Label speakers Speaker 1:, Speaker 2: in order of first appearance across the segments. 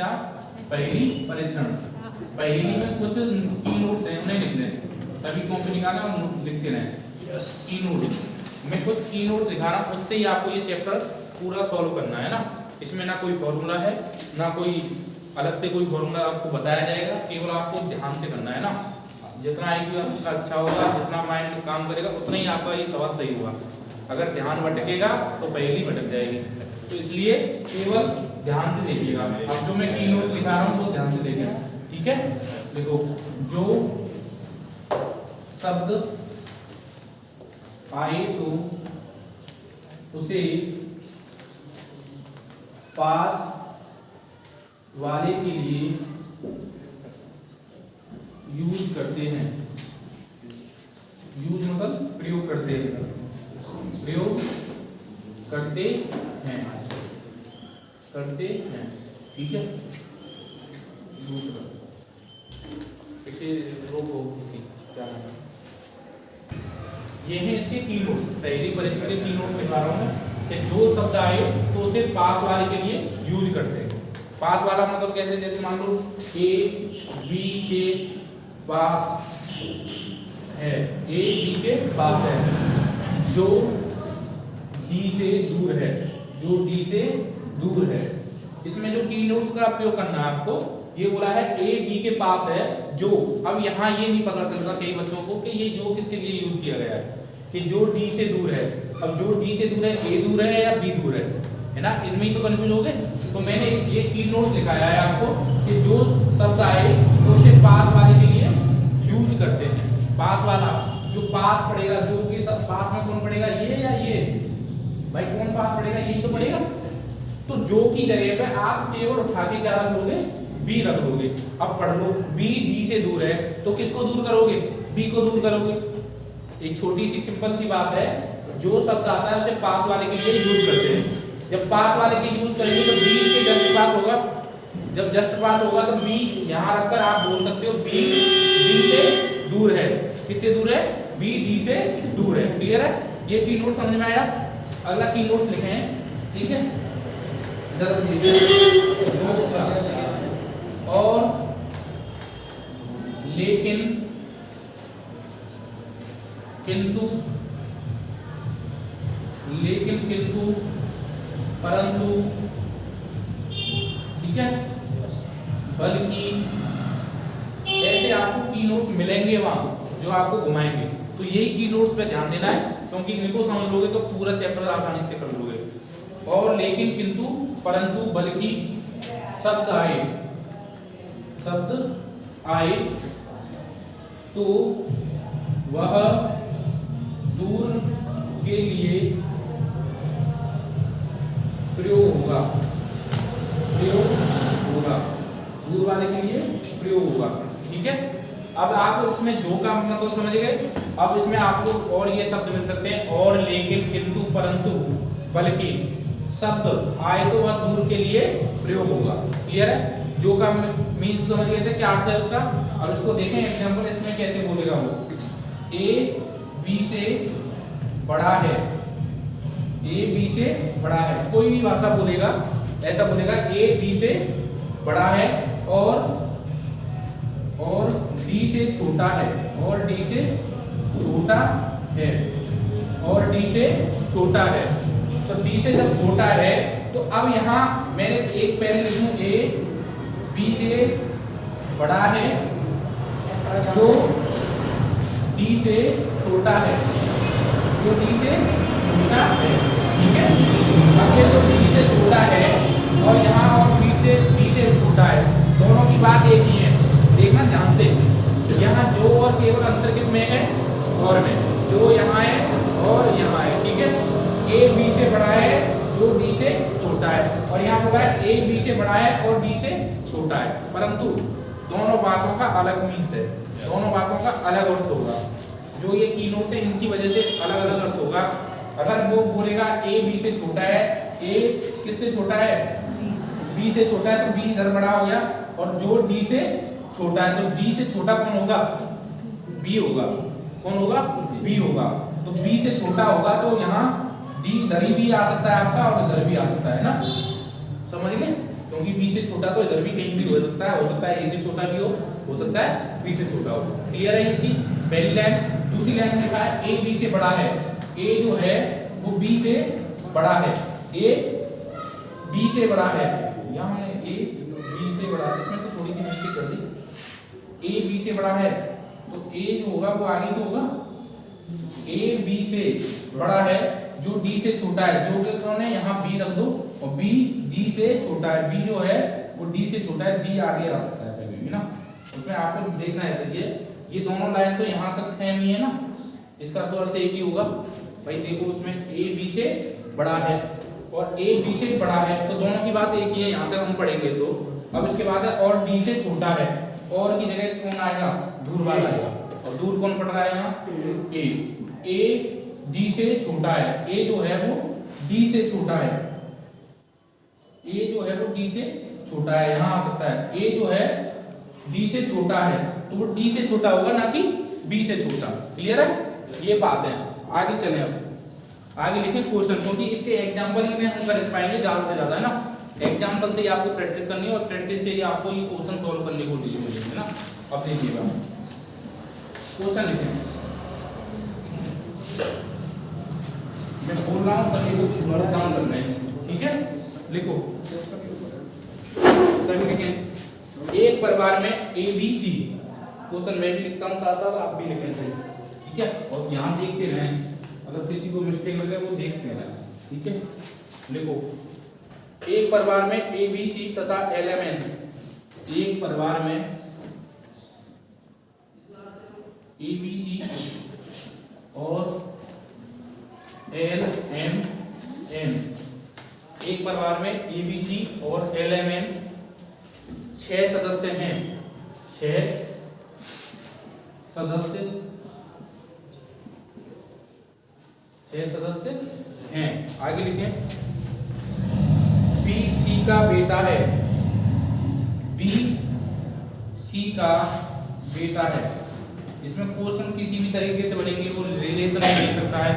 Speaker 1: क्या पहली परीक्षण, पहली में कुछ की नोट्स हैं उन्हें लिख लें, तभी कॉपी निकालें और लिखते रहें। की नोट मैं कुछ की नोट दिखा रहा हूँ, उससे ही आपको ये चैप्टर पूरा सॉल्व करना है ना। इसमें ना कोई फॉर्मूला है ना कोई अलग से कोई फॉर्मूला आपको बताया जाएगा, केवल आपको ध्यान से करना है ना। जितना आईक्यू आपका अच्छा होगा, जितना माइंड काम करेगा, उतना ही आपका ये सवाल सही होगा। अगर ध्यान भटकेगा तो पहली भटक जाएगी, तो इसलिए केवल ध्यान से देखिएगा। अब जो मैं की नोट लिखा रहा हूँ वो ध्यान से देखिए, ठीक है। देखो, जो शब्द आए तो उसे पास वाले के लिए यूज करते हैं। यूज मतलब प्रयोग करते हैं, प्रयोग करते हैं, करते हैं, ठीक है। दूसरा इसे रोको, किसी क्या है ये है इसके की नोट, पहली परीक्षा के की नोट दिखा रहा हूं मैं कि जो शब्द आए तो उसे पास वाले के लिए यूज करते हैं। पास वाला मतलब कैसे, जैसे मान लो ए बी के पास है, ए बी के पास है, जो डी से दूर है, जो डी से दूर है। इसमें जो की नोट्स का उपयोग करना है आपको, ये बोला है ए बी के पास है जो। अब यहाँ ये नहीं पता चलता कई बच्चों को कि ये जो किसके लिए यूज किया गया है, कि जो डी से दूर है। अब जो डी से दूर है, ए दूर है या बी दूर है ना, इनमें ही तो कंफ्यूज हो गए। तो मैंने ये की नोट्स दिखाया है आपको कि जो शब्द आए तो उसे पास वाले के लिए यूज करते हैं। पास वाला जो पास पड़ेगा, जो कि सब पास में कौन पड़ेगा, ये या ये, भाई कौन पास पड़ेगा, यही तो पड़ेगा। तो जो की जगह पे आप केवल उठा के क्या रख लोगे, बी रख लोगे। अब पढ़ लो, बी डी से दूर है तो किसको दूर करोगे, बी को दूर करोगे। एक छोटी सी सिंपल सी बात है, जो शब्द आता है उसे पास वाले के लिए यूज करते हैं। जब पास वाले के यूज करेंगे तो बी इसके जस्ट पास होगा, जब जस्ट पास होगा तो बी यहाँ रखकर आप बोल सकते हो बी डी से दूर है। किससे दूर है, बी डी से दूर है। क्लियर है, ये की नोट समझ में आया। अगला की नोट लिखे हैं, ठीक है। और लेकिन, किंतु, लेकिन, किंतु, परंतु, ठीक है, बल्कि, ऐसे आपको की नोट्स मिलेंगे वहां जो आपको घुमाएंगे। तो यही की नोट्स पे ध्यान देना है, क्योंकि इनको समझ लोगे तो पूरा चैप्टर आसानी से कर लोगे। और लेकिन, किंतु, परंतु, बल्कि शब्द आए, शब्द आए तो वह दूर के लिए प्रयोग होगा, प्रयोग होगा, दूर वाले के लिए प्रयोग होगा, ठीक है। अब आप इसमें जो का मतलब समझ गए। अब इसमें आपको और ये शब्द मिल सकते हैं, और लेकिन, किंतु, परंतु, बल्कि शब्द आए तो वह दूर के लिए प्रयोग होगा। क्लियर है, जो का मीन्स समझ गए थे, क्या अर्थ है उसका। और इसको देखें एग्जांपल, इसमें कैसे बोलेगा वो, ए बी से बड़ा है, ए बी से बड़ा है। कोई भी भाषा बोलेगा ऐसा बोलेगा, ए बी से बड़ा है और डी से छोटा है, और डी से छोटा है, और डी से छोटा है। तो डी से जब छोटा है तो अब यहाँ मैंने एक पहले लिखूं, ए बी से बड़ा है जो डी से छोटा है, जो डी से छोटा है, ठीक है। अब ये जो डी से छोटा है और यहाँ और बी से छोटा है, दोनों की बात एक ही है। देखना ध्यान से, यहाँ जो और केवल अंतर किसमें है, और में, जो यहाँ है और यहाँ है, ठीक है। ए बी से बड़ा है जो डी से छोटा है, और यहाँ बोला है ए बी से बड़ा है और डी से छोटा है, परंतु दोनों बातों का अलग मीन्स है, दोनों बातों का अलग अर्थ होगा। जो ये की नोट है इनकी वजह से अलग अलग अर्थ होगा। अगर वो बोलेगा ए बी से छोटा है, ए किससे छोटा है, बी से छोटा है, तो बी इधर बड़ा हो गया, और जो डी से छोटा है तो डी से छोटा कौन होगा, बी होगा। कौन होगा, बी होगा। तो बी से छोटा होगा तो यहाँ डी इधर भी आ सकता है आपका और इधर भी आ सकता है ना, समझ गए। क्योंकि बी से छोटा तो इधर भी कहीं भी हो सकता है ए से छोटा भी हो सकता है बी से छोटा हो। क्लियर है ये चीज, पहली लाइन। दूसरी लाइन में लिखा है ए बी से बड़ा है, ए जो है वो बी से बड़ा है, ए बी से बड़ा है, यहाँ मैंने ए बी से बड़ा है, इसमें तो थोड़ी सी मिस्टेक कर दी, ए बी से बड़ा है तो ए जो होगा वो आगे तो होगा, ए बी से बड़ा है जो डी से छोटा है, जो कि कौन है यहाँ बी रख दो, और बी डी से छोटा है, बी जो है वो डी से छोटा है, डी आगे आ सकता है कभी भी ना, उसमें आपको देखना है सही है। ये दोनों लाइन तो यहाँ तक सेम ही है ना, इसका तो अर्थ एक ही होगा भाई। देखो उसमें ए बी से बड़ा है और ए बी से बड़ा है तो दोनों की बात एक ही है, यहाँ तक हम पढ़ेंगे तो। अब इसके बाद है और डी से छोटा है, और की जगह कौन आएगा, दूर वाला आएगा, और दूर कौन पड़ रहा है यहाँ, ए डी से छोटा है, ए जो है वो डी से छोटा है, ए जो है वो डी से छोटा है, यहाँ आ सकता है, ए जो है डी से छोटा है तो वो डी से छोटा होगा ना कि बी से छोटा। क्लियर है, ये बात है। आगे चले, अब आगे लिखें क्वेश्चन, क्योंकि इसके एग्जांपल ही में हम कर पाएंगे ज्यादा से ज्यादा है ना, एग्जांपल से ही आपको प्रैक्टिस करनी है और प्रैक्टिस से ही आपको ये क्वेश्चन सॉल्व करने को मिलेंगे ना। अब देखिएगा क्वेश्चन लिखें, मैं बोल रहा हूँ सभी को नोट डाउन करना है, ठीक है। लिखो सभी लिखें, एक परिवार में ए बी सी, क्वेश्चन मैं भी लिखता हूँ साथ साथ आप भी लिखें सही, ठीक है। और यहाँ देखते रहें, अगर किसी को मिस्टेक लगे वो देखते रहें, ठीक है। लिखो, एक परिवार में ए बी सी तथा एल एम एन, एक परिवार में ए बी सी और एल एम एन, एक परिवार में ए बी सी और एल एम एन 6 सदस्य हैं, 6 सदस्य हैं। आगे लिखें, बी सी का बेटा है, बी सी का बेटा है। इसमें क्वेश्चन किसी भी तरीके से बढ़ेंगे, वो रिलेशन में दे सकता है,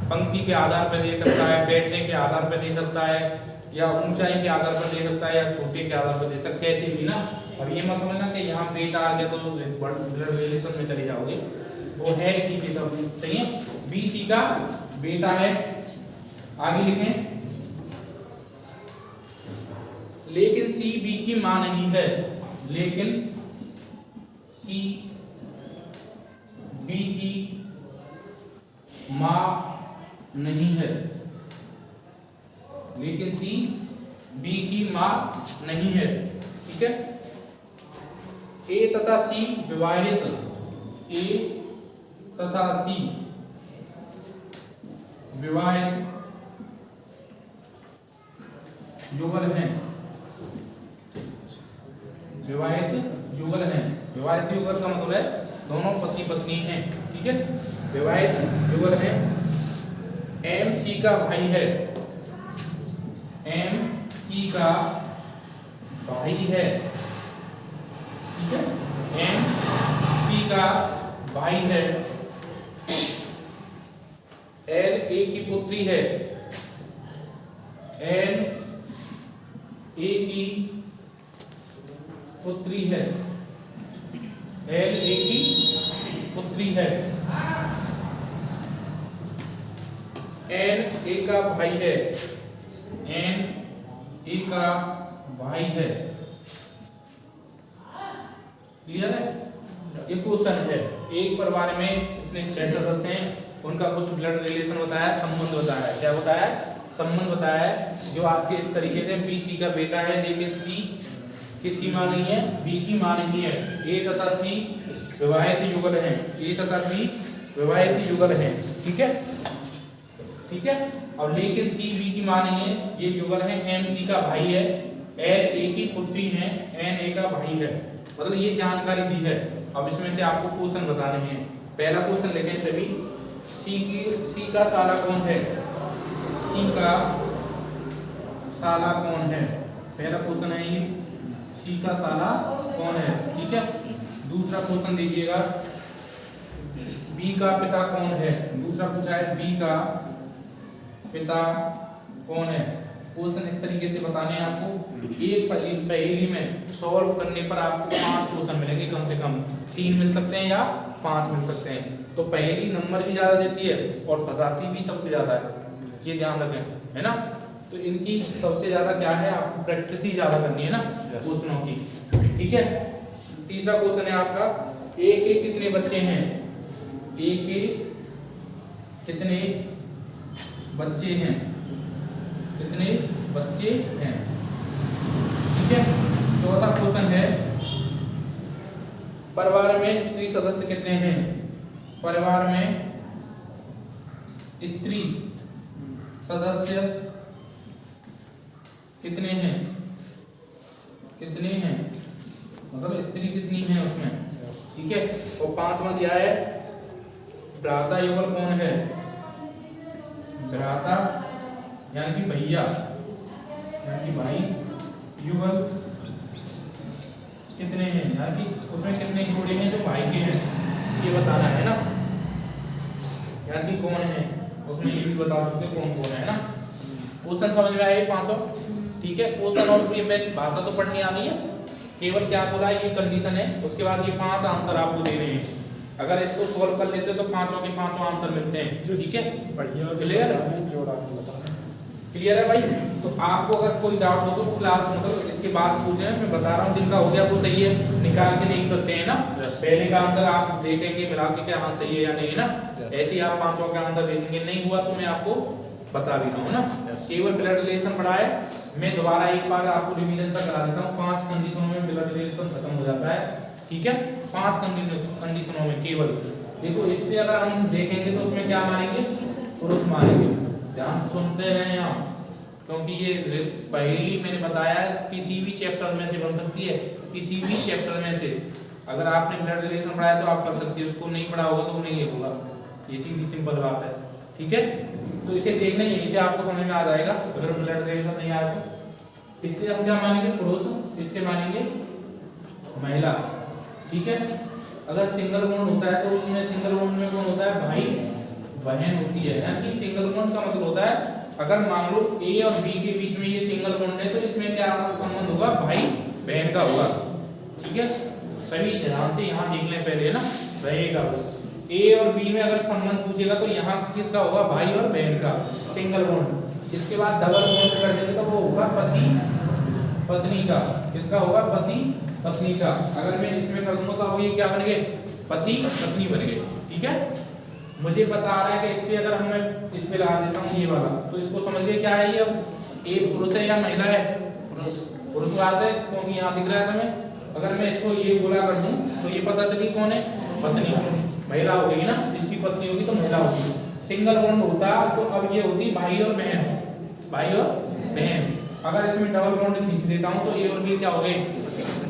Speaker 1: पंक्ति के आधार पर दे सकता है, बैठने के आधार पर दे सकता है, या ऊंचाई के आधार पर दे सकता है, या छोटे के आधार पर दे सकता है, कैसे भी ना। अब ये मत समझना कि यहाँ बेटा आ गया तो ब्लड रिलेशन में चले जाओगे, वो है ठीक है, सब सही है। बी सी का बेटा है। आगे लिखें, लेकिन सी बी की मां नहीं है, लेकिन सी बी की मां नहीं है, लेकिन सी बी की मां नहीं है, ठीक है। ए तथा सी विवाहित, ए तथा सी विवाहित युगल हैं, विवाहित युगल हैं। विवाहित युगल का मतलब है दोनों पति पत्नी हैं, ठीक है, विवाहित युगल हैं। एम सी का भाई है, एम सी का भाई है, ठीक है, एम सी का भाई है। एल ए की पुत्री है, एल ए की पुत्री है, एल ए की पुत्री है। एन ए का भाई है, एन ए का भाई है। क्लियर है, ये क्वेश्चन है। एक परिवार में इतने 6 सदस्य हैं, उनका कुछ ब्लड रिलेशन बताया, संबंध बताया, क्या बताया, संबंध बताया, जो आपके इस तरीके से बी सी का बेटा है, लेकिन सी किसकी मां नहीं है, बी की मां नहीं है। ए तथा सी विवाहित युगल हैं, ए तथा बी विवाहित युगल हैं, ठीक है, ठीक है। अब लेकिन सी बी की मां नहीं है, ये युगल है। एम सी का भाई है, एल ए की पुत्री है, एन ए का भाई है, मतलब ये जानकारी दी है। अब इसमें से आपको क्वेश्चन बताने हैं। पहला क्वेश्चन लेते हैं सभी, सी का साला कौन है, सी का साला कौन है, पहला क्वेश्चन है ये, सी का साला कौन है, ठीक है। दूसरा क्वेश्चन देखिएगा, बी का पिता कौन है, दूसरा पूछा है बी का पिता कौन है, क्वेश्चन इस तरीके से बताने हैं आपको। एक पहेली में सॉल्व करने पर आपको 5 क्वेश्चन मिलेंगे, कम से कम 3 मिल सकते हैं या 5 मिल सकते हैं। तो पहेली नंबर भी ज्यादा देती है और फंसाती भी सबसे ज्यादा है, ये ध्यान रखें, है ना। तो इनकी सबसे ज्यादा क्या है, आपको प्रैक्टिस ही ज्यादा करनी है ना क्वेश्चनों की, ठीक है। तीसरा क्वेश्चन है आपका, ए के कितने बच्चे हैं, ए के कितने बच्चे हैं, कितने बच्चे हैं, ठीक है। चौथा क्वेश्चन है, परिवार में स्त्री सदस्य कितने हैं, परिवार में स्त्री सदस्य कितने हैं, कितने हैं मतलब स्त्री कितनी है उसमें, ठीक है। और 5वां दिया है, भ्राता युगल कौन है, भ्राता यानी कि भैया यानी कि भाई, युगल कितने हैं यानी कि उसमें कितने जोड़े हैं जो भाई के हैं, ये बताना है ना। यानी कि कौन है उसमें, ये भी बता सकते कौन कौन है ना। क्वेश्चन समझ में आए 500, ठीक है। क्वेश्चन और ये बेस्ट भाषा तो पढ़नी आनी है, केवल क्या बोला है, ये कंडीशन है। उसके बाद ये 5 आंसर आपको देने हैं, अगर इसको सोल्व कर लेते तो 5 के 5 आंसर मिलते हैं, ठीक है। क्लियर है भाई। तो आपको अगर कोई डाउट हो तो क्लास मतलब इसके बाद पूछे, मैं बता रहा हूँ जिनका हो गया वो सही है, निकाल के नहीं करते हैं ना। पहले का आंसर आप देखेंगे मिला के क्या हाँ सही है या नहीं है ना, ऐसे ही आप 5 के आंसर देखेंगे। नहीं हुआ तो मैं आपको बता भी रहा हूँ ना। केवल ब्लड रिलेशन पढ़ा है, मैं दोबारा एक बार आपको रिवीजन तक करा देता हूँ। 5 कंडीशनों में ब्लड रिलेशन खत्म हो जाता है, ठीक है। 5 कंडीशनों में केवल देखो, इससे अगर हम देखेंगे तो उसमें क्या मानेंगे, पुरुष मानेंगे। ध्यान से सुनते हैं यहाँ, क्योंकि ये पहली मैंने बताया किसी भी चैप्टर में से बन सकती है, किसी भी चैप्टर में से। अगर आपने ब्लड रिलेशन पढ़ाया तो आप कर सकते हो, उसको नहीं पढ़ा होगा तो नहीं होगा, ये सीधी सिंपल बात है, ठीक है। तो इसे देखना यहीं से आपको समझ में आ जाएगा। अगर ब्लड रिलेशन नहीं आया तो इससे हम क्या मानेंगे, पुरुष, इससे मानेंगे महिला, ठीक है। अगर सिंगल बॉन्ड होता है तो उसमें सिंगल बॉन्ड में कौन होता है, भाई बहन होती है। यानी कि सिंगल बॉन्ड का मतलब होता है, अगर मान लो ए और बी के बीच में ये सिंगल बॉन्ड है तो इसमें क्या संबंध होगा, भाई बहन का होगा, ठीक है। सभी ध्यान से यहाँ देख लें पहले ना, रहेगा ए और बी में अगर संबंध पूछेगा तो यहाँ किसका होगा, भाई और बहन का, सिंगल बॉन्ड। इसके बाद डबल बॉन्ड कर देंगे तो वो होगा पति पत्नी का, किसका होगा, पति पत्नी का। अगर मैं इसमें कर दूंगा तो ये क्या बन गए, पति पत्नी बन गए, ठीक है। मुझे पता आ रहा है कि इससे अगर मैं इस पे लगा देता हूँ ये वाला, तो इसको समझिए क्या है ये, अब ए पुरुष है या महिला है, पुरुष बात है क्योंकि यहाँ दिख रहा है तुम्हें। अगर मैं इसको ये गोला कर दूं तो ये पता चली कौन है, पत्नी, महिला हो गई ना, इसकी पत्नी होगी तो महिला होगी। सिंगल बॉन्ड होता तो अब ये होती भाई और बहन, भाई और बहन। अगर इसमें डबल बॉन्ड खींच देता हूँ तो ए और बी क्या हो गए,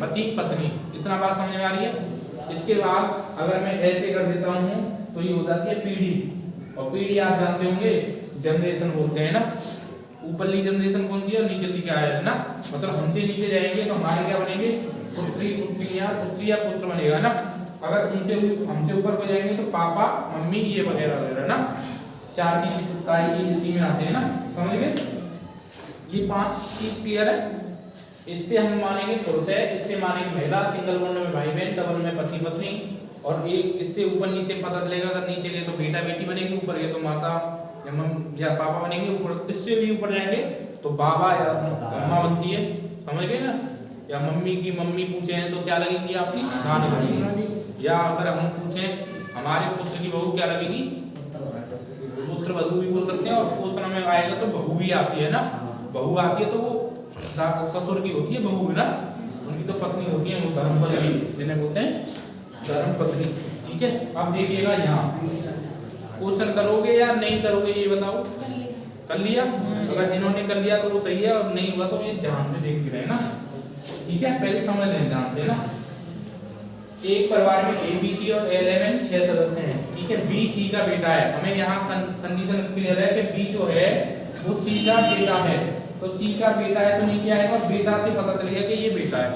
Speaker 1: पति पत्नी। इतना बात समझ में आ रही है। इसके बाद अगर मैं ऐसे कर देता हूँ तो ये हो जाती है पीढ़ी, और पीढ़ी आप जानते होंगे जनरेशन बोलते हैं ना। ऊपरली जनरेशन कौन सी है, नीचली क्या है ना, मतलब हमसे नीचे जाएंगे तो हमारे क्या बनेंगे, पुत्री पुत्री या पुत्र बनेगा ना। अगर उनसे हमसे ऊपर को जाएंगे तो पापा मम्मी ये वगैरह वगैरह ना, 4 चीज ये इसी में आते हैं ना, समझ गए। ये 5 चीज क्लियर है। इससे हम मानेंगे पुरुष है, इससे मानेंगे महिला, सिंगल बॉन्ड में भाई बहन, डबल में पति पत्नी, और एक इससे ऊपर नीचे पता चलेगा। अगर नीचे गए तो बेटा बेटी बनेगी, ऊपर गए तो माता या पापा बनेंगे, ऊपर इससे भी ऊपर जाएंगे तो बाबा या अम्मा बनती है, समझ गए ना। या मम्मी की मम्मी पूछे हैं तो क्या लगेंगी आपकी, नानी लगेगी। या अगर हम पूछे हमारे पुत्र की बहू क्या लगेगी, पुत्र वधू भी बोल सकते हैं। और क्वेश्चन में आएगा तो बहू भी आती है ना, बहू आती है तो वो ससुर की होती है बहू ना, उनकी तो पत्नी होती है, वो धर्मपत्नी जिन्हें बोलते हैं धर्मपत्नी, ठीक है। अब देखिएगा यहाँ क्वेश्चन करोगे या नहीं करोगे ये बताओ, कर लिया। अगर जिन्होंने कर लिया तो वो सही है, और नहीं हुआ तो ये ध्यान से देख रहे ना, ठीक है। पहले समझ लें ध्यान से ना। एक परिवार में ए बी सी और एल 6 सदस्य हैं, ठीक है। बी सी का बेटा है, हमें यहाँ कंडीशन क्लियर है कि बी जो है वो सी का बेटा है। तो सी का बेटा है तो नीचे आएगा, बेटा से पता चलेगा कि ये बेटा है।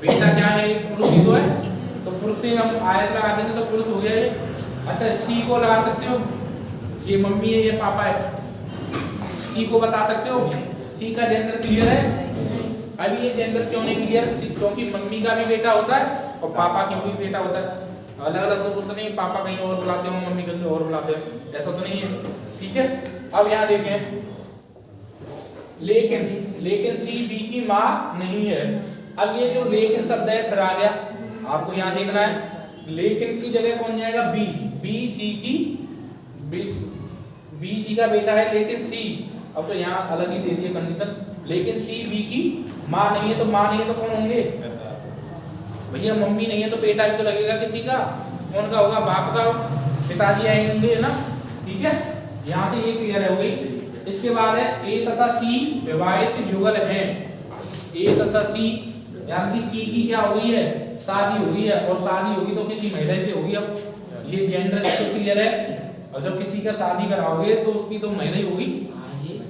Speaker 1: बेटा क्या है, एक पुरुष ही तो है, तो पुरुष से हम आयत लगा देंगे तो पुरुष हो गया ये। अच्छा सी को लगा सकते हो, ये मम्मी है ये पापा है, सी को बता सकते हो? सी का जेंडर क्लियर है? अभी ये जेंडर क्यों नहीं क्लियर? क्योंकि मम्मी का भी बेटा होता है और पापा की भी बेटा होता है। अलग अलग तो बोलते नहीं, पापा कहीं और बुलाते हो, मम्मी कहीं और बुलाते हो, ऐसा तो नहीं है। ठीक है, अब यहाँ देखें, लेकिन सी बी की माँ नहीं है। अब ये जो लेकिन शब्द है फिर आ गया, आपको यहाँ देखना है लेकिन की जगह कौन जाएगा? बी। बी सी का बेटा है लेकिन सी, अब तो यहाँ अलग ही दे दिए कंडीशन, लेकिन सी बी की माँ नहीं है, तो माँ नहीं है तो कौन होंगे भैया? मम्मी नहीं है तो बेटा भी तो लगेगा किसी का, कौन का होगा? बाप का, पिताजी आएंगे ना। ठीक है, यहाँ से ये क्लियर है हो गई। इसके बाद है ए तथा सी विवाहित युगल है। ए तथा सी यानी कि सी की क्या हो गई है? शादी हो गई है, और शादी होगी तो किसी महिला से होगी। अब ये जेंडर तो क्लियर है, और जब किसी का शादी कराओगे तो उसकी तो महिला ही होगी,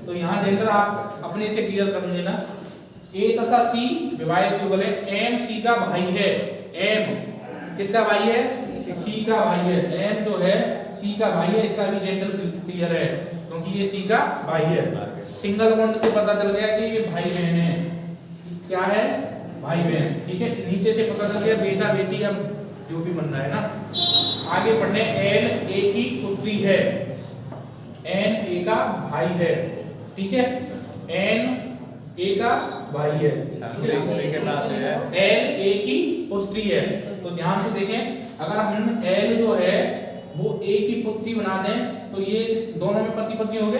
Speaker 1: तो यहाँ जेंडर आप अपने से क्लियर कर देना। ए तथा सी विवाहित युगल है। एम सी का भाई है। एम किसका भाई है? सी का भाई है। एम जो है सी का भाई है, इसका भी जेंडर क्लियर है क्योंकि ये सी का भाई है। सिंगल बॉन्ड से पता चल गया कि ये भाई बहन है। क्या है? भाई बहन। ठीक है, नीचे से पता चल गया बेटा बेटी, अब जो भी बन रहा है ना। आगे पढ़ने, एन ए की पुत्री है। एन ए का भाई है। ठीक है, एन ए का भाई है, एल ए की पुत्री है। तो ध्यान से देखें, अगर हम एल जो है वो ए की पुत्री बना दें तो ये इस दोनों में पति पत्नी हो गए।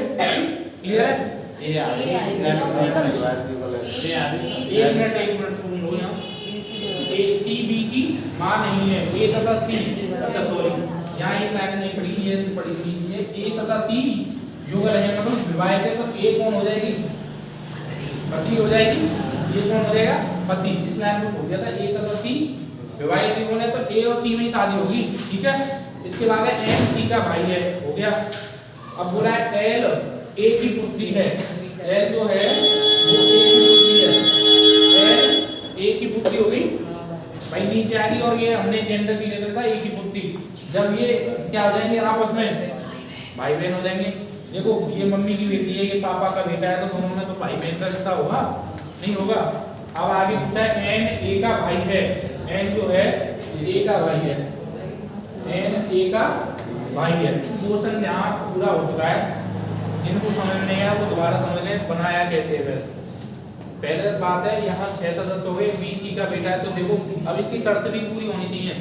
Speaker 1: क्लियर है? एक मिनट सुन लो यहाँ। ए सी बी की माँ नहीं है, ए तथा सी, अच्छा सॉरी यहाँ एक लाइन नहीं पढ़ी, ये पढ़ी सी, ये ए तथा सी युगल है मतलब विवाहित है, तो ए कौन हो जाएगी? पति हो जाएगी। ये कौन हो जाएगा? पति। इस लाइन को हो गया था, ए तथा सी विवाहित युगल है, तो ए और सी में ही शादी होगी। ठीक है, इसके बाद है एम सी का भाई है, हो गया। अब बोला है एल ए की पुत्री है। एल जो है वो ए की पुत्री है, एल ए की पुत्री हो गई भाई, नीचे आ गई। और ये हमने जेंडर की लेकर था ए की पुत्री, जब ये क्या हो जाएंगे आपस में? भाई बहन हो जाएंगे। देखो ये मम्मी की बेटी है, ये पापा का बेटा है, तो दोनों में तो भाई बहन का रिश्ता होगा? नहीं होगा। अब आगे पूछा है एन ए का भाई है। एन जो है ए का भाई है, एन ए का भाई है। क्वेश्चन यहाँ पूरा हो चुका है, जिनको समझ में नहीं आया वो दोबारा समझ लें बनाया कैसे है। बस पहले बात है, यहाँ 6 सदस्य हो गए, बी सी का बेटा है, तो देखो अब इसकी शर्त भी पूरी होनी चाहिए।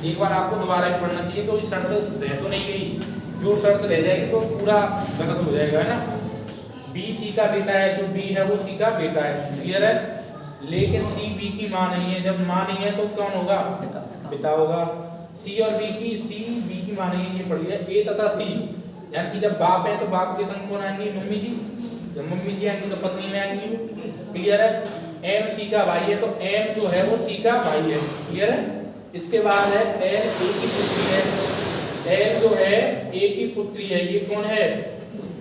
Speaker 1: एक बार आपको दोबारा भी पढ़ना चाहिए, क्योंकि शर्त रह तो नहीं गई, जो शर्त रह जाएगी तो पूरा गलत हो जाएगा, है ना। बी सी का बेटा है, जो बी है वो सी का बेटा है। क्लियर है? लेकिन सी बी की माँ नहीं है। जब माँ नहीं है तो कौन होगा? पिता होगा। सी और बी की, सी बी की माँ नहीं है, ये पढ़िए। ए तथा सी यानी कि जब बाप है तो बाप के संग कौन आएंगी? मम्मी जी। जब मम्मी जी आएंगी तो पत्नी में आएंगी। क्लियर है? एम सी का भाई है, तो एम जो है वो सी का भाई है। क्लियर है? इसके बाद है एल ए की पुत्री है। एल जो है ए की पुत्री है, ये कौन है?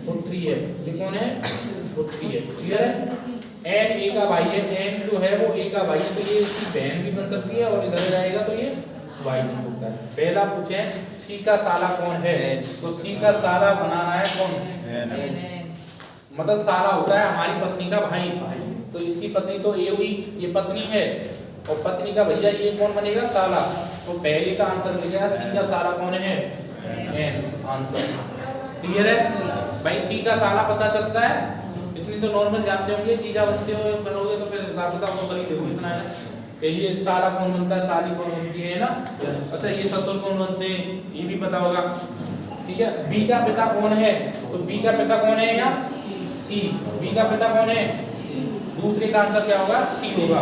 Speaker 1: पुत्री है। ये कौन है? पुत्री है। क्लियर है? एन ए का भाई है, एन जो है वो ए का भाई है, तो ये इसकी बहन भी बन सकती है, और इधर जाएगा तो ये भाई भी होता है। पहला पूछे सी का साला कौन है, तो सी का साला बनाना है कौन? मतलब साला होता है हमारी पत्नी का भाई, तो इसकी पत्नी तो ए हुई, ये पत्नी है, और पत्नी का भैया ये कौन बनेगा? साला। तो पहले का आंसर मिल गया, सी का साला कौन है? An answer. क्लियर है भाई? सी का साला पता चलता है, इतनी तो नॉर्मल जानते होंगे, चीजा बनते हो बनोगे तो फिर हिसाब किताब तो कर ही दोगे इतना है। ये साला कौन बनता है, साली कौन बनती है ना। अच्छा ये ससुर कौन बनते हैं, ये भी पता होगा। ठीक है, बी का पिता कौन है, तो बी का पिता कौन है यहाँ? सी। बी का पिता कौन है? दूसरे का आंसर क्या होगा? सी होगा।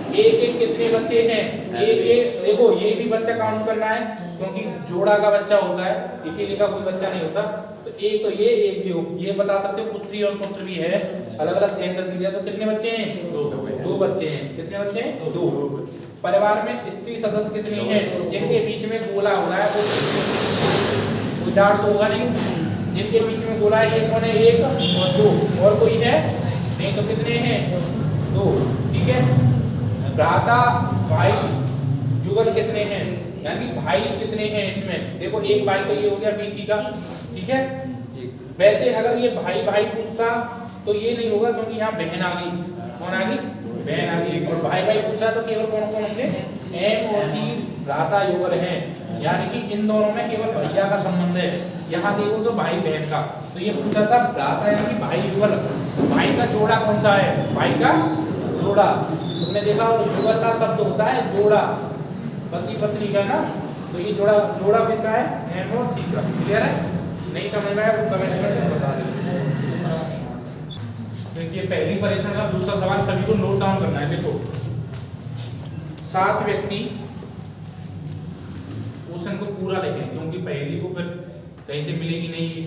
Speaker 1: ए के कितने बच्चे हैं? ए के देखो ये भी बच्चा काउंट करना है, क्योंकि जोड़ा का बच्चा होता है, अकेले का कोई बच्चा नहीं होता। तो एक तो ये एक भी हो, ये बता सकते हो। पुत्री और पुत्र भी है, अलग अलग जेंडर दिया। तो कितने बच्चे हैं? दो बच्चे हैं। कितने बच्चे हैं? दो। परिवार में स्त्री सदस्य कितनी है? जिनके बीच में गोला हो रहा है वो डार तो होगा नहीं, जिनके बीच में गोला है ये कौन है? एक और दो, और कोई है नहीं, तो कितने हैं? दो। ठीक है, भ्राता भाई युगल कितने हैं, यानी भाई कितने हैं इसमें? देखो एक भाई तो ये हो गया बीसी का, ठीक है, वैसे अगर ये भाई भाई पूछता तो ये नहीं होगा, क्योंकि यहाँ बहन आ गई। कौन आ गई? बहन आ गई। और भाई भाई पूछा तो केवल कौन कौन होंगे? एम और सी भ्राता युगल हैं, यानी कि इन दोनों में केवल भैया का संबंध है। यहाँ देखो तो भाई बहन का, तो ये पूछा था भ्राता यानी कि भाई युगल, भाई का जोड़ा कौन सा है? भाई का जोड़ा। तुमने देखा और युगल का शब्द होता है जोड़ा, पति पत्नी का ना, तो ये जोड़ा जोड़ा किसका है? एम और सी का। क्लियर है? नहीं समझ में आया तो कमेंट करके बता दें। देखिए पहली परीक्षा का दूसरा सवाल सभी को नोट डाउन करना है। देखो 7 व्यक्ति, क्वेश्चन को पूरा लिखें, क्योंकि पहली को फिर कहीं से मिलेगी नहीं,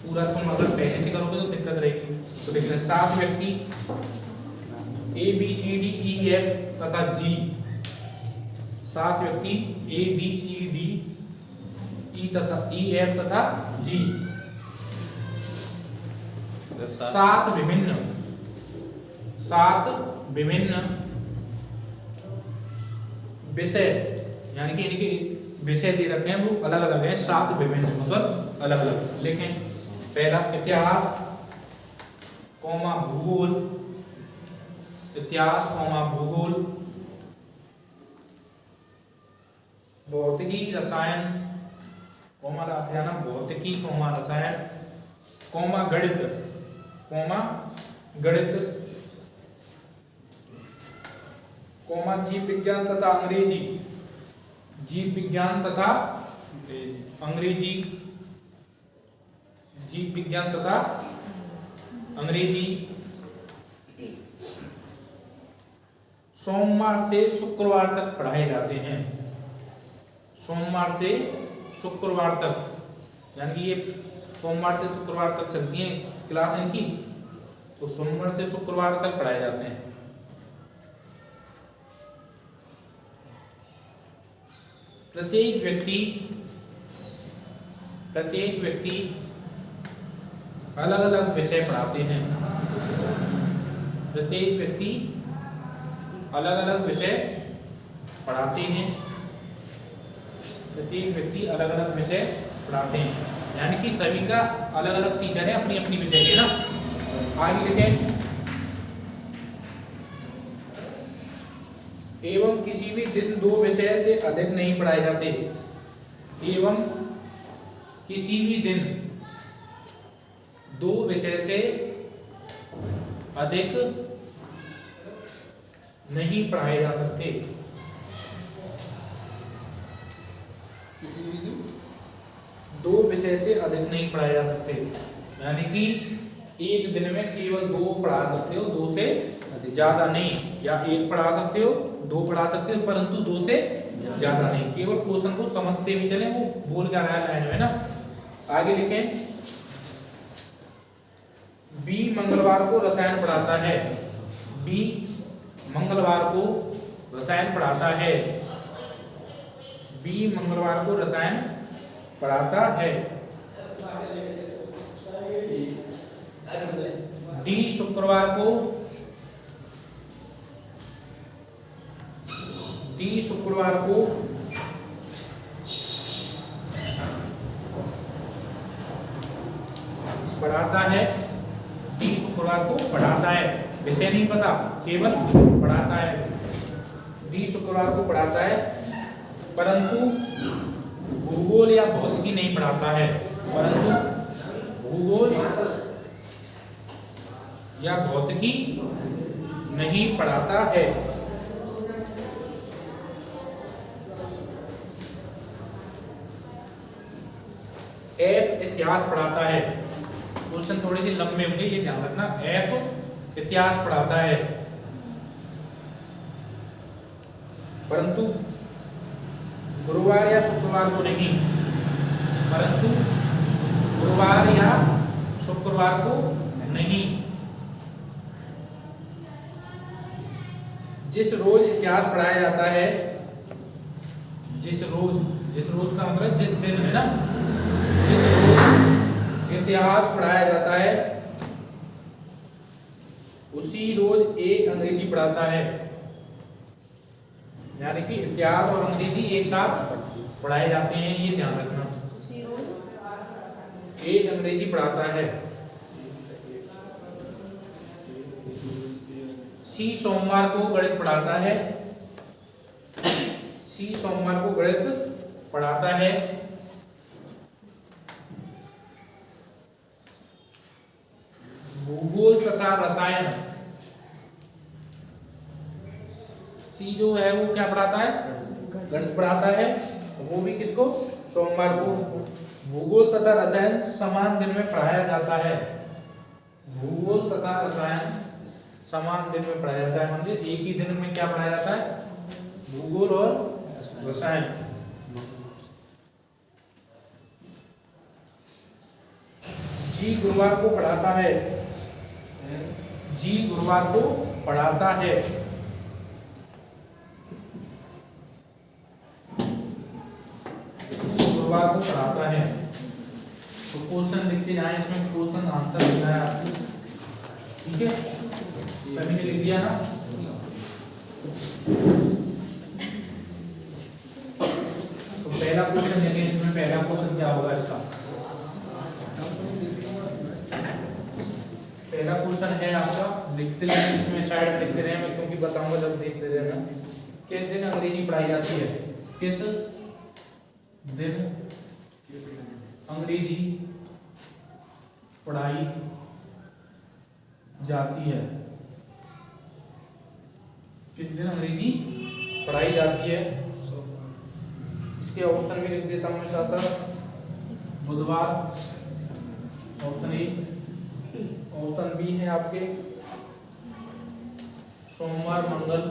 Speaker 1: पूरा तुम अगर पहले से करोगे तो दिक्कत रहेगी। तो देख लें 7 व्यक्ति A B C D E F तथा जी, 7 व्यक्ति ए बी सी डी ई तथा ई एफ तथा जी, 7 विभिन्न विषय, यानी कि इनके विषय दे रखे हैं वो अलग अलग हैं। 7 विभिन्न मतलब अलग अलग। लिखें पहला इतिहास कौमा भूगोल, इतिहास कौमा भूगोल, भौतिकी रसायन कौमा अध्ययन भौतिकी कौमा रसायन, कौमा गणित कौमा जीव विज्ञान तथा अंग्रेजी, जीव विज्ञान तथा अंग्रेजी, जीव विज्ञान तथा अंग्रेजी। सोमवार से शुक्रवार तक पढ़ाए जाते हैं, सोमवार से शुक्रवार तक, यानी कि ये सोमवार से शुक्रवार तक चलती है क्लास इनकी, तो सोमवार से शुक्रवार तक पढ़ाए जाते हैं। प्रत्येक व्यक्ति अलग अलग विषय पढ़ाते हैं, प्रत्येक व्यक्ति अलग अलग विषय पढ़ाते हैं, प्रत्येक व्यक्ति अलग अलग विषय पढ़ाते हैं, यानी कि सभी का अलग अलग टीचर है अपनी अपनी विषय के ना। आगे लिखें एवं किसी भी दिन 2 विषय से अधिक नहीं पढ़ाए जाते, एवं किसी भी दिन 2 विषय से अधिक नहीं पढ़ाए जा सकते, किसी भी दिन 2 विषय से अधिक नहीं पढ़ाए जा सकते, यानी कि एक दिन में केवल 2 पढ़ा सकते हो, 2 से ज्यादा नहीं, या 1 पढ़ा सकते हो, 2 पढ़ा सकते हो, परंतु 2 से ज्यादा नहीं। केवल क्वेश्चन को समझते भी चले, वो बोल क्या रहा है लाइन में ना। आगे लिखें बी मंगलवार को रसायन पढ़ाता है, बी मंगलवार को रसायन पढ़ाता है, बी मंगलवार को रसायन पढ़ाता है, डी शुक्रवार को पढ़ाता है, डी शुक्रवार को पढ़ाता है, विषय नहीं पता केवल पढ़ाता है, डी शुक्रवार को पढ़ाता है, परंतु भूगोल या भौतिकी नहीं पढ़ाता है, परंतु भूगोल या भौतिकी नहीं पढ़ाता है। एफ इतिहास पढ़ाता है, क्वेश्चन थोड़े से लंबे होंगे ये ध्यान रखना। एफ इतिहास पढ़ाता है, परंतु गुरुवार या शुक्रवार को नहीं, परंतु गुरुवार या शुक्रवार को नहीं। जिस रोज इतिहास पढ़ाया जाता है, जिस रोज का मतलब जिस दिन है ना, जिस रोज इतिहास पढ़ाया जाता है उसी रोज एक अंग्रेजी पढ़ाता है, यानी कि इतिहास और अंग्रेजी एक साथ पढ़ाए जाते हैं, ये ध्यान रखना। ए अंग्रेजी पढ़ाता है, सी सोमवार को गणित पढ़ाता है, सी सोमवार को गणित पढ़ाता है, भूगोल तथा रसायन, सी जो है वो क्या पढ़ाता है, गणित पढ़ाता है, वो भी किसको, सोमवार को। भूगोल तथा रसायन समान दिन में पढ़ाया जाता है, भूगोल तथा रसायन समान दिन में पढ़ाया जाता है, मतलब एक ही दिन में क्या पढ़ाया जाता है, भूगोल और रसायन। जी गुरुवार को पढ़ाता है, जी गुरुवार को पढ़ाता है, गुरुवार को पढ़ाता है। तो क्वेश्चन लिखते जाए, इसमें क्वेश्चन आंसर लिखना है आपको, ठीक है, सभी ने लिख दिया ना। तो पहला क्वेश्चन लिखें, इसमें पहला क्वेश्चन क्या होगा इसका, पहला क्वेश्चन है आपका, लिखते रहें इसमें, शायद लिखते रहे, मैं क्योंकि बताऊंगा जब देखते रहना। किस दिन अंग्रेजी पढ़ाई जाती है, किस दिन अंग्रेजी पढ़ाई जाती है, किस दिन अंग्रेजी पढ़ाई जाती है। इसके ऑप्शन भी लिख देता हूँ मैं साथ साथ, बुधवार ऑप्शन ए, ऑप्शन बी है आपके सोमवार मंगल,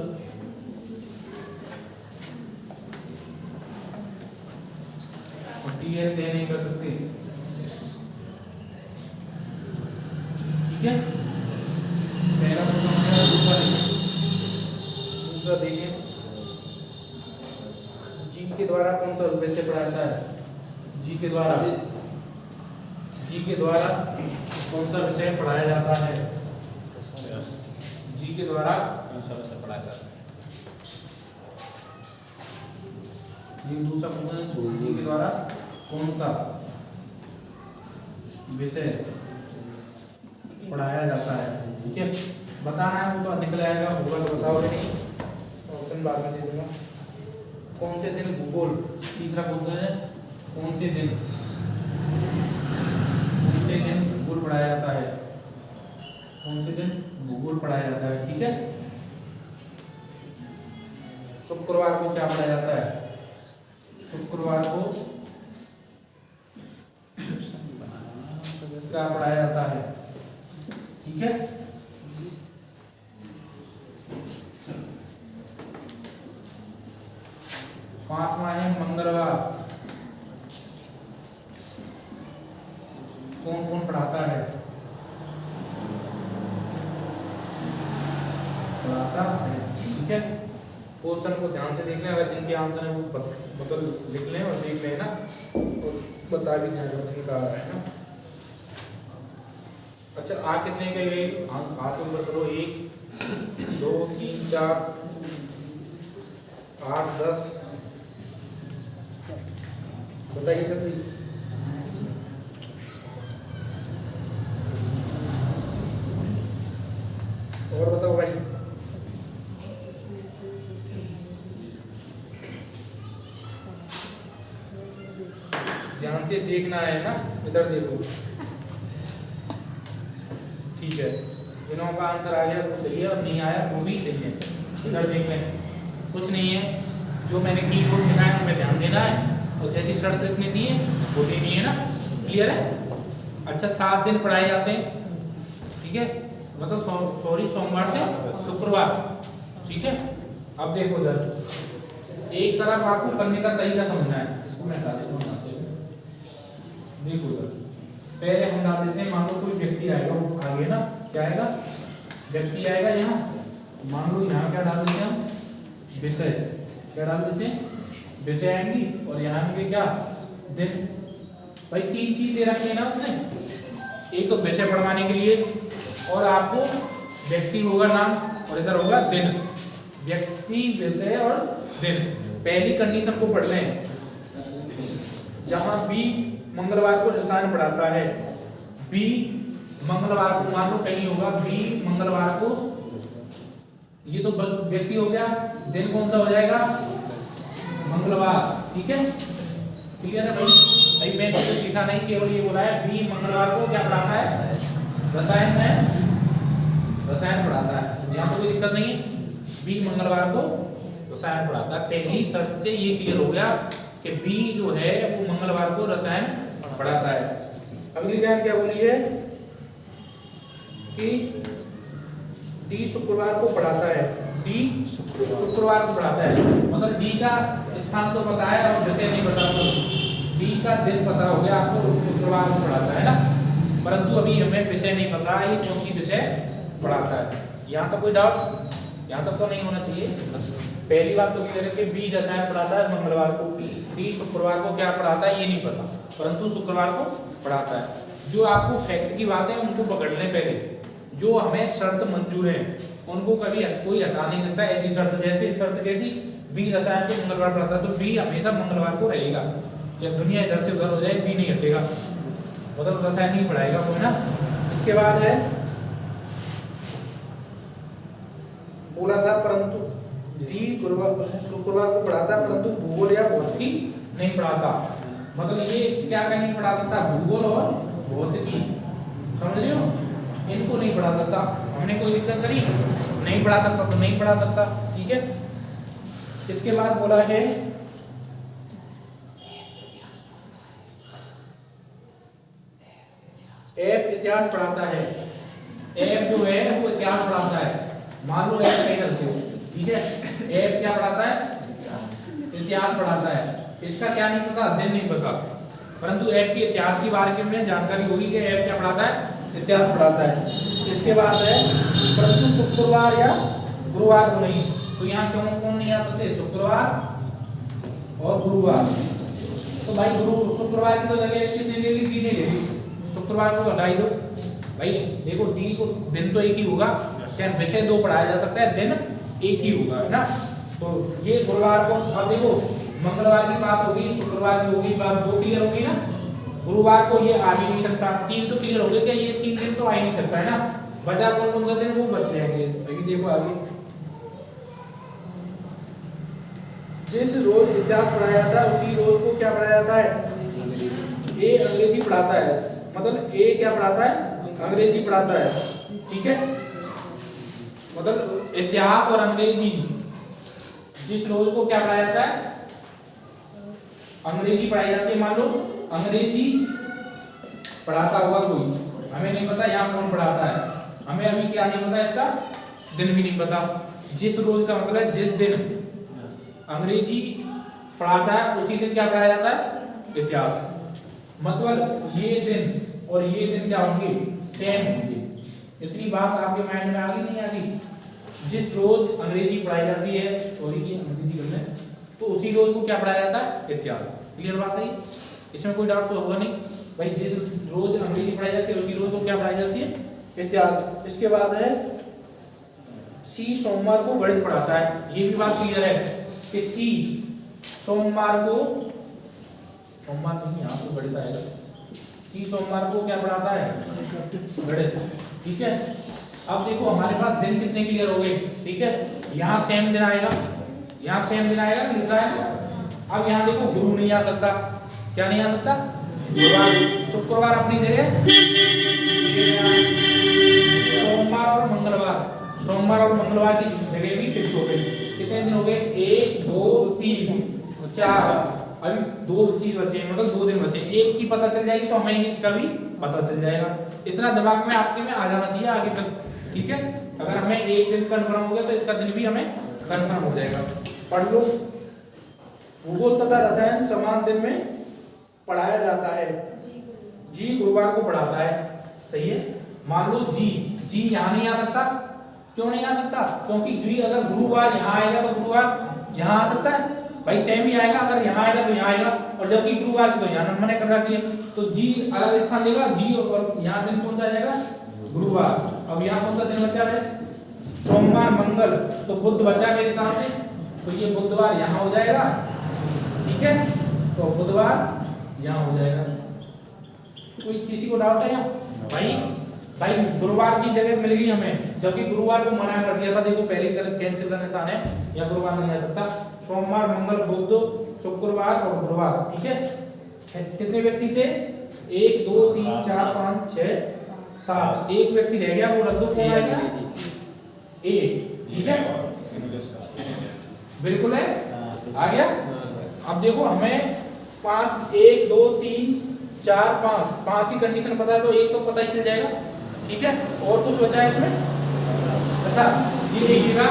Speaker 1: डी तय नहीं कर सकते, ठीक है। पहला दूसरा देखिए, जी के द्वारा कौन सा विषय पढ़ाया जाता है, जी के द्वारा, जी के द्वारा कौन सा विषय पढ़ाया जाता है, जी के द्वारा कौन सा विषय पढ़ाया जाता है। दूसरा क्वेश्चन, जी के द्वारा कौन सा विषय पढ़ाया जाता है, ठीक है, बताना है, वो तो निकल आएगा, होगा तो बताओ नहीं, ऑप्शन बाद में दे दूंगा। कौन से दिन भूगोल, तीसरा क्वेश्चन है, कौन से दिन भूगोल पढ़ाया जाता है, कौन से दिन भूगोल पढ़ाया जाता है, ठीक है। शुक्रवार को क्या पढ़ाया जाता है, शुक्रवार को क्या पढ़ाया जाता है, ठीक है। पांचवा है मंगलवार, कौन कौन पढ़ाता है, पढ़ाता है, ठीक है। क्वेश्चन को ध्यान से देख लें, अगर जिनके आंसर है वो मतलब लिख लें और देख लें ना, और बता भी दें जिनका आ रहा है ना। अच्छा, आ कितने के गए, हाथ ऊपर करो, 1 2 3 4 8 10, बताइए जल्दी। और बताओ भाई, ध्यान से देखना है ना, इधर देखो, ठीक है। जिन्हों का आंसर आ गया वो सही है, और नहीं आया वो भी सही है, इधर देख लें, कुछ नहीं है, जो मैंने कीबोर्ड दिखाया उनमें ध्यान देना है, और जैसी शर्त इसने दी है वो देनी है ना, क्लियर है। अच्छा, 7 दिन पढ़ाए जाते हैं, ठीक है, मतलब सॉरी सोमवार से शुक्रवार, ठीक है। अब देखो इधर, एक तरफ आपको करने का तरीका समझना है, इसको मैं बता देता हूँ। देखो इधर, पहले हम डाल देते हैं, मान लो कोई व्यक्ति आएगा, वो आगे ना क्या आएगा, व्यक्ति आएगा यहाँ, मान लो यहाँ क्या डाल देते हैं हम, विषय, क्या डाल देते हैं, विषय आएंगी, और यहाँ भी क्या, दिन। भाई 3 चीज दे रखी है ना उसने, एक तो विषय पढ़वाने के लिए, और आपको व्यक्ति होगा नाम, और इधर होगा दिन, व्यक्ति विषय और दिन। पहली कंडीशन को पढ़ लें, जहां बी मंगलवार को रसायन पढ़ाता है। बी मंगलवार को, मान लो कहीं होगा बी मंगलवार को, ये तो व्यक्ति हो गया, दिन कौन सा हो जाएगा, मंगलवार। ठीक है, क्लियर है भाई? भाई मैं कुछ लिखा नहीं, केवल ये बोला है बी मंगलवार को क्या पढ़ाता है, रसायन है, रसायन पढ़ाता है। यहाँ पर कोई दिक्कत नहीं है, बी मंगलवार को रसायन पढ़ाता है। पहली शर्त से ये क्लियर हो गया कि बी जो है वो मंगलवार को रसायन पढ़ाता है। अगली लाइन क्या बोली है कि डी शुक्रवार को पढ़ाता है, डी शुक्रवार को पढ़ाता है, मतलब डी का स्थान तो पता है और विषय नहीं पता, तो डी का दिन पता हो गया आपको, शुक्रवार को पढ़ाता है ना, परंतु अभी हमें विषय नहीं पता है कौन सी विषय पढ़ाता है। यहाँ तक कोई डाउट, यहाँ तक तो नहीं होना चाहिए। पहली बात तो क्लियर है कि बी रसायन पढ़ाता है मंगलवार को, डी शुक्रवार को क्या पढ़ाता है ये नहीं पता, परंतु शुक्रवार को पढ़ाता है। जो आपको फैक्ट की बातें उनको पकड़ लें पहले, जो हमें शर्त मंजूर है उनको कभी कोई हटा नहीं सकता। ऐसी शर्त, जैसे शर्त कैसी, बी रसायन को मंगलवार पढ़ाता है तो बी हमेशा मंगलवार को रहेगा, जब दुनिया इधर से उधर हो जाए बी नहीं हटेगा, मतलब रसायन ही पढ़ाएगा वो, है ना। इसके बाद है बोला था परंतु डी शुक्रवार को पढ़ाता है परंतु भूगोल या भौतिकी नहीं पढ़ाता, मतलब ये क्या नहीं पढ़ा सकता, भूगोल और भौतिकी, समझ रहे हो, इनको नहीं पढ़ा सकता। हमने कोई दिक्कत करी, नहीं पढ़ा सकता तो नहीं पढ़ा सकता। ठीक है, इसके बाद बोला है एफ इतिहास पढ़ाता है। एफ जो है वो इतिहास पढ़ाता है, मान लो एफ कहीं रखते हो, ठीक है, एफ क्या पढ़ाता है, इतिहास पढ़ाता है। इसका क्या नहीं पता, दिन नहीं पता, परंतु एफ के इतिहास के बारे में जानकारी होगी कि एफ क्या पढ़ाता है, इतिहास पढ़ाता है। इसके बाद है परंतु शुक्रवार या गुरुवार को नहीं, तो यहाँ क्यों कौन नहीं आ सकते, शुक्रवार और गुरुवार। तो भाई शुक्रवार की तो जगह किसने ले ली, डी ने ले ली, शुक्रवार को हटाई दो। भाई देखो डी को दिन तो एक ही होगा, चाहे विषय दो पढ़ाया जा सकता है, दिन एक ही होगा, है ना। तो ये गुरुवार को, अब देखो मंगलवार की बात होगी, शुक्रवार की होगी, बात दो क्लियर होगी ना, गुरुवार को ये आ भी नहीं सकता, तीन तो क्लियर हो गए कि ये 3 दिन तो आ ही नहीं सकता, है ना। बचा कौन कौन सा दिन, वो बच जाएंगे। अभी देखो आगे, जिस रोज इतिहास पढ़ाया था उसी रोज को क्या पढ़ाया जाता है, ए अंग्रेजी पढ़ाता है, मतलब ए क्या पढ़ाता है, अंग्रेजी पढ़ाता है। ठीक है, मतलब इतिहास और अंग्रेजी जिस रोज को क्या पढ़ाया जाता है, अंग्रेजी पढ़ाई जाती है। मान लो अंग्रेजी पढ़ाता हुआ कोई, हमें नहीं पता यहाँ कौन पढ़ाता है, हमें अभी क्या नहीं पता, इसका दिन भी नहीं पता। जिस रोज का मतलब है जिस दिन अंग्रेजी पढ़ाता है उसी दिन क्या पढ़ाया जाता है, इतिहास। मतलब ये दिन और ये दिन क्या होंगे, सेम होंगे। इतनी बात आपके माइंड में आ गई, नहीं आ गई? जिस रोज अंग्रेजी पढ़ाई जाती है, सॉरी ये अंग्रेजी करना है, तो उसी रोज को क्या पढ़ाया जाता है, इतिहास। क्लियर बात है, इसमें कोई डाउट तो होगा नहीं भाई। जिस रोज अंग्रेजी पढ़ाई जाती है उसी रोज को क्या पढ़ाई जाती है, इतिहास। इसके बाद है सी सोमवार को गणित पढ़ाता है। ये भी बात क्लियर है कि सी सोमवार को, सोमवार नहीं यहाँ तो गणित आएगा, सी सोमवार को क्या पढ़ाता है, गणित। ठीक है, अब देखो हमारे पास दिन कितने क्लियर हो गए। ठीक है, यहाँ सेम दिन आएगा, यहाँ सेम दिन आएगा, लिखा है। अब यहाँ देखो गुरु नहीं आ सकता, क्या नहीं आ सकता, गुरुवार। शुक्रवार अपनी जगह, सोमवार और मंगलवार, सोमवार और मंगलवार की जगह भी फिक्स हो गई। कितने दिन हो गए, 1 2 3 4, अभी 2 चीज बचे हैं, मतलब 2 दिन बचे। एक की पता चल जाएगी तो हमें इसका भी पता चल जाएगा। इतना दिमाग में आपके में आ जाना चाहिए आगे तक। ठीक है, अगर हमें एक दिन कंफर्म हो गया तो इसका दिन भी हमें कंफर्म हो जाएगा। पढ़ लो, भूगोल तथा रसायन समान दिन में पढ़ाया जाता है। जी गुरुवार को पढ़ाता है, सही है। मान लो जी यहाँ नहीं आ सकता, क्यों नहीं आ सकता, क्योंकि जी अगर गुरुवार यहाँ आएगा तो गुरुवार यहाँ आ सकता है भाई, सेम ही आएगा। अगर यहाँ आएगा तो यहाँ आएगा, और जबकि गुरुवार की तो यहाँ मैंने कर रखी है, तो जी अलग स्थान लेगा, जी और यहाँ दिन कौन सा आ जाएगा, गुरुवार। अब यहाँ कौन सा दिन बचा है, सोमवार मंगल, तो बुध बचा मेरे हिसाब से, तो ये बुधवार यहाँ हो जाएगा। ठीक है, तो बुधवार यहाँ हो जाएगा। कोई किसी को डाउट है यहाँ? भाई भाई गुरुवार की जगह मिल गई हमें, जबकि गुरुवार को मना कर दिया था। देखो पहले कैंसिल का निशान है, या गुरुवार नहीं आ सकता। सोमवार, मंगल, बुध, शुक्रवार और गुरुवार, ठीक है। कितने व्यक्ति थे? 1 2 3 4 5 6 7। एक व्यक्ति रह गया, वो रख दो। कौन आएगा? ए, ठीक है, बिल्कुल है, आ गया। अब देखो हमें 5 1 2 3 4 5 की कंडीशन पता है, तो एक तो पता ही चल जाएगा, ठीक है। और कुछ बचा है इसमें? अच्छा ये देखिएगा।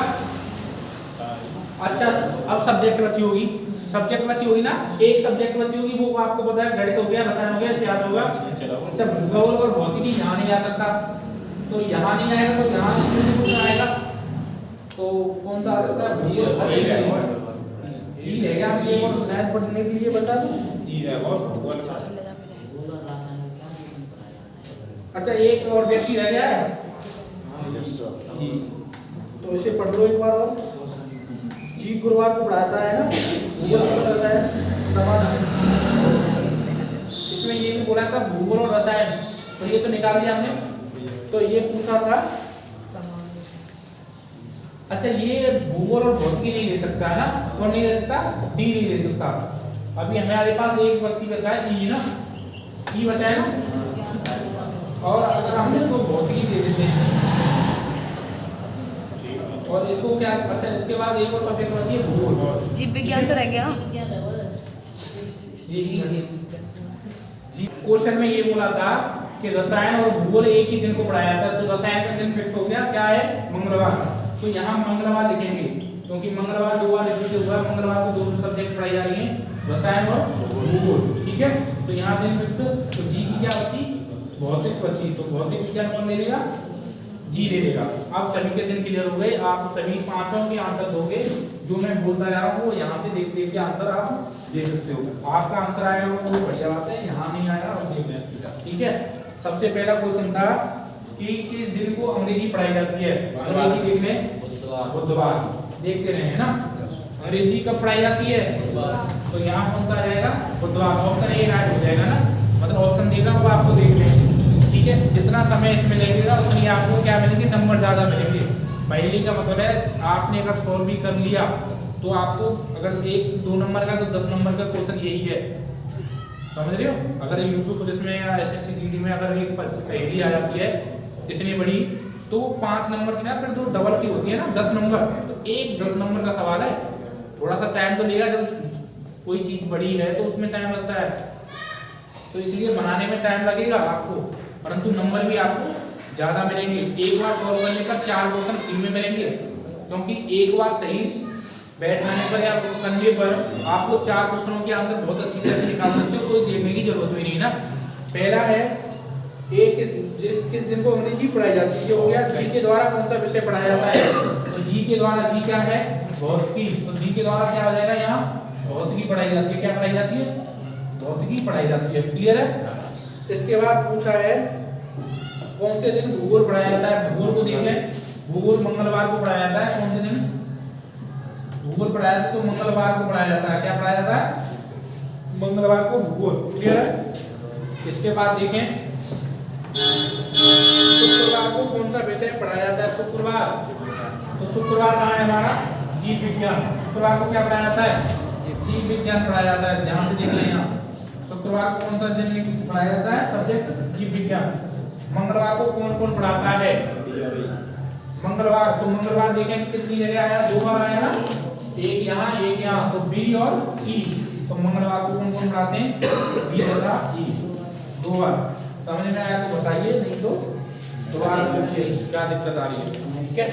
Speaker 1: अच्छा अब सब्जेक्ट बची होगी, सब्जेक्ट बची होगी ना, एक सब्जेक्ट बची होगी, वो आपको पता है गणित हो गया, रसायन हो गया, इतिहास होगा। अच्छा भूगोल और भौतिकी यहाँ नहीं आ सकता, तो यहाँ नहीं आएगा, तो यहाँ इसमें से कुछ आएगा, तो कौन सा आ सकता है? ई रहेगा। आप ये और मैथ पढ़ने के लिए बता दूं। अच्छा एक और व्यक्ति रह गया है, तो इसे पढ़ लो एक बार और। जी गुरुवार को पढ़ाता है ना, भूगोल को पढ़ाता है समान। इसमें ये भी बोला था भूगोल और रसायन, तो ये तो निकाल दिया हमने। तो ये पूछा था, अच्छा ये भूगोल और भौतिकी नहीं ले सकता है ना, कौन नहीं ले सकता? डी नहीं ले सकता। अभी हमारे पास एक व्यक्ति बचा है, ई ना, ई बचा है ना। और अगर हम इसको भौतिकी दे देते हैं और इसको क्या, अच्छा इसके बाद एक और सब्जेक्ट बची है भूगोल।
Speaker 2: जीव विज्ञान तो रह गया। जी
Speaker 1: क्वेश्चन में ये बोला था कि रसायन और भूगोल एक ही दिन को पढ़ाया था, तो रसायन का दिन फिक्स हो गया, क्या है? मंगलवार। तो यहाँ मंगलवार लिखेंगे, क्योंकि मंगलवार 2 बार रिपीट हुआ है, मंगलवार को 2 सब्जेक्ट पढ़ाई जा रही हैं, रसायन और भूगोल, ठीक है। तो यहाँ दिन फिक्स। तो जी की क्या बची? भौतिक बची, तो भौतिक विज्ञान कौन ले लेगा? जी ले लेगा। अब सभी के दिन क्लियर हो गए, आप सभी पांचों के आंसर दोगे। जो मैं बोलता जा रहा हूँ वो यहाँ से देख देख के आंसर आप दे सकते हो। आपका आंसर आएगा वो बढ़िया बात है, यहाँ नहीं आया और देख लें, ठीक है। सबसे पहला क्वेश्चन था कि किस दिन को अंग्रेजी पढ़ाई जाती है? अंग्रेजी देख लें, बुधवार। देखते रहे हैं ना, अंग्रेजी कब पढ़ाई जाती है? तो यहाँ कौन सा आ जाएगा? बुधवार। ऑप्शन ए राइट हो जाएगा ना, मतलब ऑप्शन देगा वो आपको देख लें, ठीक है। जितना समय इसमें लगेगा उतनी आपको क्या मिलेंगे? नंबर ज़्यादा मिलेंगे। पहली का मतलब है आपने अगर सॉल्व भी कर लिया तो आपको अगर 1-2 नंबर का, तो 10 नंबर का क्वेश्चन यही है, समझ रहे हो। अगर यूपी पुलिस में या एसएससी जीडी में अगर एक पहेली आ जाती है इतनी बड़ी, तो 5 नंबर की ना, फिर 2 डबल की होती है ना 10 नंबर, तो एक 10 नंबर का सवाल है। थोड़ा सा टाइम तो लेगा, जब कोई चीज़ बड़ी है तो उसमें टाइम लगता है, तो इसलिए बनाने में टाइम लगेगा आपको, परंतु नंबर भी आपको ज़्यादा मिलेंगे। एक बार सॉल्व करने पर 4 क्वेश्चन फ्री में मिलेंगे, क्योंकि एक बार सही बैठने पर या करने पर आपको 4 क्वेश्चनों के आंसर बहुत अच्छी तरह से निकाल सकते हो, कोई देखने की जरूरत भी नहीं ना। पहला है किस दिन को अंग्रेजी पढ़ाई जाती है, ये हो गया। जी के द्वारा कौन सा विषय पढ़ाया जाता है? तो जी के द्वारा, जी क्या है? भौतिकी। तो जी के द्वारा क्या हो जाएगा? यहाँ भौतिकी पढ़ाई जाती है। क्या पढ़ाई जाती है? भौतिकी पढ़ाई जाती है, क्लियर है। इसके बाद पूछा है कौन से दिन भूगोल पढ़ाया जाता है? भूगोल को देख लें, भूगोल मंगलवार को पढ़ाया जाता है। कौन से दिन भूगोल पढ़ाया जाता है? तो मंगलवार को पढ़ाया जाता है। क्या पढ़ाया जाता है? मंगलवार को भूगोल, क्लियर है। इसके बाद देखें शुक्रवार को कौन सा विषय पढ़ाया जाता है? शुक्रवार, तो शुक्रवार कहाँ है हमारा? जीव विज्ञान। शुक्रवार को क्या पढ़ाया जाता है? जीव विज्ञान पढ़ाया जाता है। ध्यान से देख लें, यहाँ शुक्रवार को कौन सा दिन पढ़ाया जाता है? सब्जेक्ट जीव विज्ञान। मंगलवार को कौन कौन पढ़ाता है? मंगलवार, तो मंगलवार देखें कितनी जगह आया? 2 बार आया ना, एक यहाँ एक यहाँ, तो बी और ई। तो मंगलवार को कौन कौन पढ़ाते हैं? बी तथा ई, 2 बार। समझ में आया तो बताइए, नहीं तो दोबारा पूछिए क्या दिक्कत आ रही है, ठीक है।